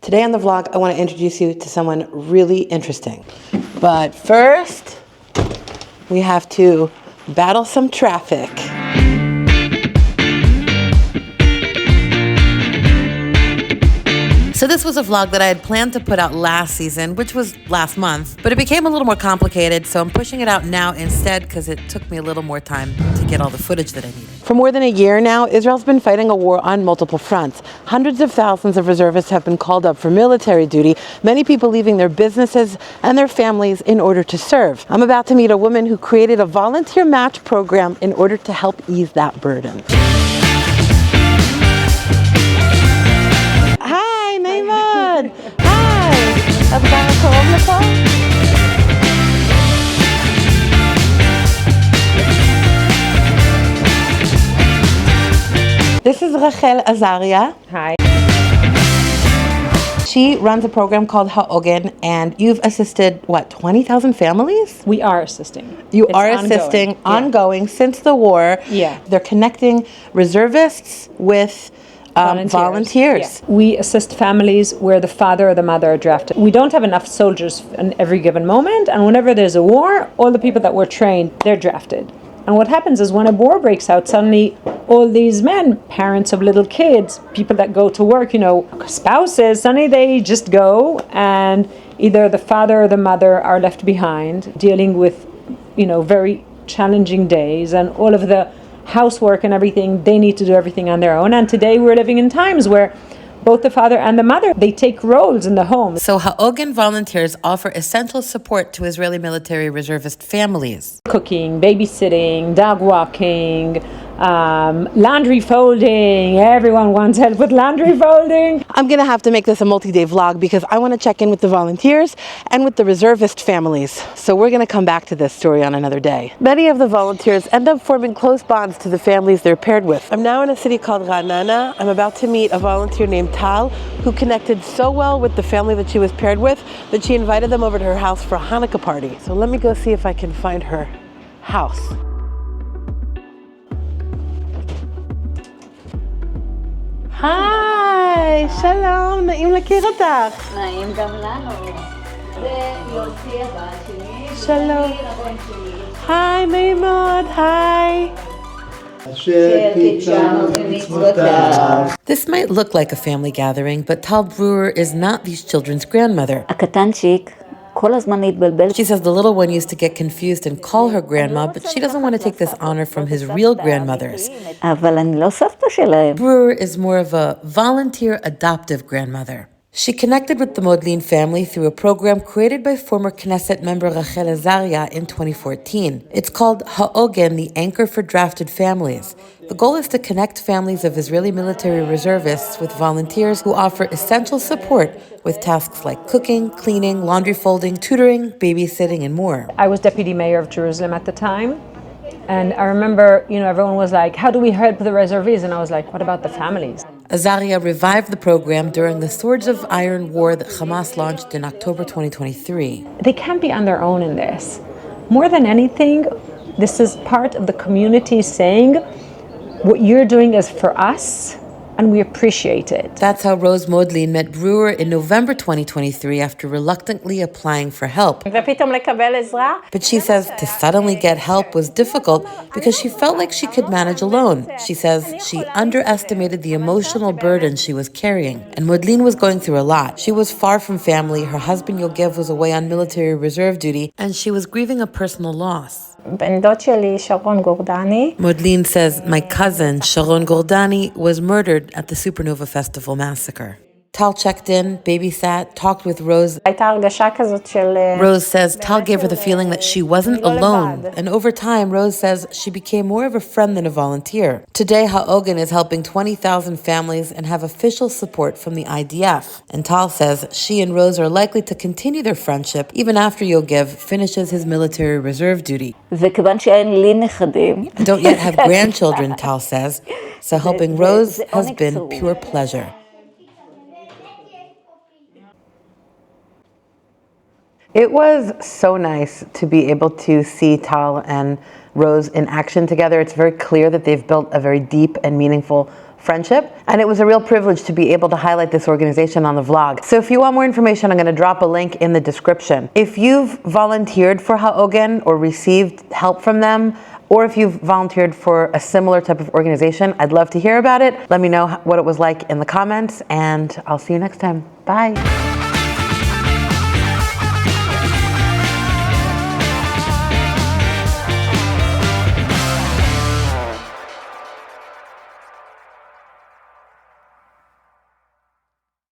Today on the vlog, I want to introduce you to someone really interesting. But first, we have to battle some traffic. So this was a vlog that I had planned to put out last season, which was last month, but it became a little more complicated, so I'm pushing it out now instead because it took me a little more time to get all the footage that I needed. For more than a year now, Israel's been fighting a war on multiple fronts. Hundreds of thousands of reservists have been called up for military duty, many people leaving their businesses and their families in order to serve. I'm about to meet a woman who created a volunteer match program in order to help ease that burden. את גרה קרוב לפה? This is Rachel Azaria. Hi. She runs a program called HaOgen, and you've assisted, 20,000 families? We are assisting. It's assisting ongoing since the war. Yeah. They're connecting reservists with volunteers. Yeah. We assist families where the father or the mother are drafted. We don't have enough soldiers in every given moment, and whenever there's a war, all the people that were trained, they're drafted. And what happens is when a war breaks out, suddenly all these men, parents of little kids, people that go to work, spouses, suddenly they just go, and either the father or the mother are left behind dealing with, very challenging days, and all of the housework and everything, they need to do everything on their own. And today we're living in times where both the father and the mother, they take roles in the home. So HaOgen volunteers offer essential support to Israeli military reservist families. Cooking, babysitting, dog walking, laundry folding. Everyone wants help with laundry folding. I'm going to have to make this a multi-day vlog because I want to check in with the volunteers and with the reservist families. So we're going to come back to this story on another day. Many of the volunteers end up forming close bonds to the families they're paired with. I'm now in a city called Ra'anana. I'm about to meet a volunteer named Tal, who connected so well with the family that she was paired with that she invited them over to her house for a Hanukkah party. So let me go see if I can find her house. היי, שלום, נעים להכיר אותך. נעים גם לנו. זה יוסי הבא שלי. שלום. היי, נעים מאוד, היי. This might look like a family gathering, but Tal Brewer is not these children's grandmother. הקטנצ'יק כל הזמן התבלבל. She says the little one used to get confused and call her grandma, but she doesn't want to take this honor from his real grandmothers. אבל אני לא סבתא שלהם. Brewer is more of a volunteer adoptive grandmother. She connected with the Modlin family through a program created by former Knesset member Rachel Azaria in 2014. It's called HaOgen, the Anchor for Drafted Families. The goal is to connect families of Israeli military reservists with volunteers who offer essential support with tasks like cooking, cleaning, laundry folding, tutoring, babysitting, and more. I was deputy mayor of Jerusalem at the time. And I remember, everyone was like, how do we help the reservees? And I was like, what about the families? Azaria revived the program during the Swords of Iron War that Hamas launched in October 2023. They can't be on their own in this. More than anything, this is part of the community saying, what you're doing is for us, and we appreciate it. That's how Rose Modlin met Brewer in November 2023 after reluctantly applying for help. But she says to suddenly get help was difficult because she felt like she could manage alone. She says she underestimated the emotional burden she was carrying. And Modlin was going through a lot. She was far from family, her husband Yogev was away on military reserve duty, and she was grieving a personal loss. Modlin says my cousin, Sharon Gordani, was murdered at the Supernova Festival massacre. Tal checked in, babysat, talked with Rose. Rose says Tal gave her the feeling that she wasn't alone. And over time, Rose says she became more of a friend than a volunteer. Today, HaOgen is helping 20,000 families and have official support from the IDF. And Tal says she and Rose are likely to continue their friendship even after Yogev finishes his military reserve duty. I don't yet have grandchildren, Tal says, so helping Rose has been pure pleasure. It was so nice to be able to see Tal and Rose in action together. It's very clear that they've built a very deep and meaningful friendship, and it was a real privilege to be able to highlight this organization on the vlog. So if you want more information, I'm going to drop a link in the description. If you've volunteered for HaOgen or received help from them, or if you've volunteered for a similar type of organization, I'd love to hear about it. Let me know what it was like in the comments, and I'll see you next time. Bye.